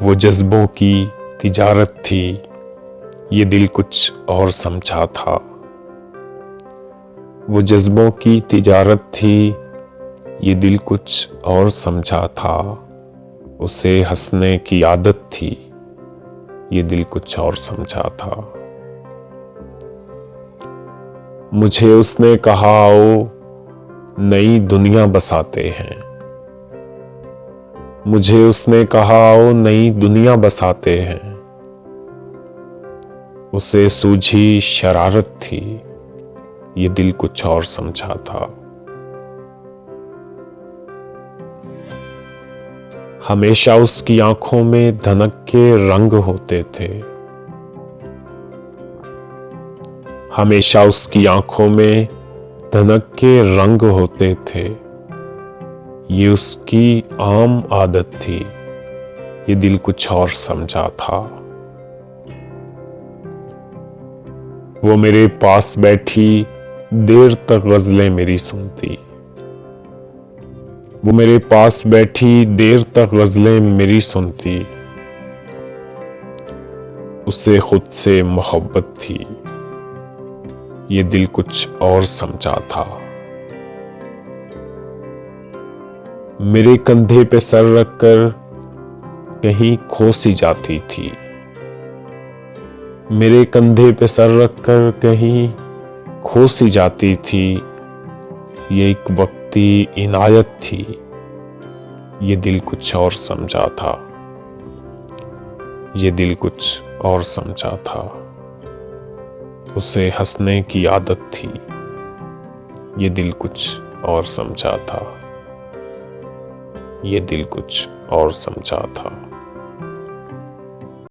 वो जज्बों की तिजारत थी, ये दिल कुछ और समझा था। वो जज्बों की तिजारत थी, ये दिल कुछ और समझा था। उसे हंसने की आदत थी, ये दिल कुछ और समझा था। मुझे उसने कहा आओ नई दुनिया बसाते हैं। मुझे उसने कहा आओ नई दुनिया बसाते हैं। उसे सूझी शरारत थी, ये दिल कुछ और समझा था। हमेशा उसकी आंखों में धनक के रंग होते थे। हमेशा उसकी आंखों में धनक के रंग होते थे। ये उसकी आम आदत थी, ये दिल कुछ और समझा था। वो मेरे पास बैठी देर तक गजलें मेरी सुनती। वो मेरे पास बैठी देर तक गजलें मेरी सुनती। उसे खुद से मोहब्बत थी, ये दिल कुछ और समझा था। मेरे कंधे पे सर रखकर कहीं खो सी जाती थी। मेरे कंधे पे सर रखकर कहीं खो सी जाती थी। ये एक वक्ती इनायत थी, ये दिल कुछ और समझा था। ये दिल कुछ और समझा था। उसे हंसने की आदत थी, ये दिल कुछ और समझा था। ये दिल कुछ और समझा था।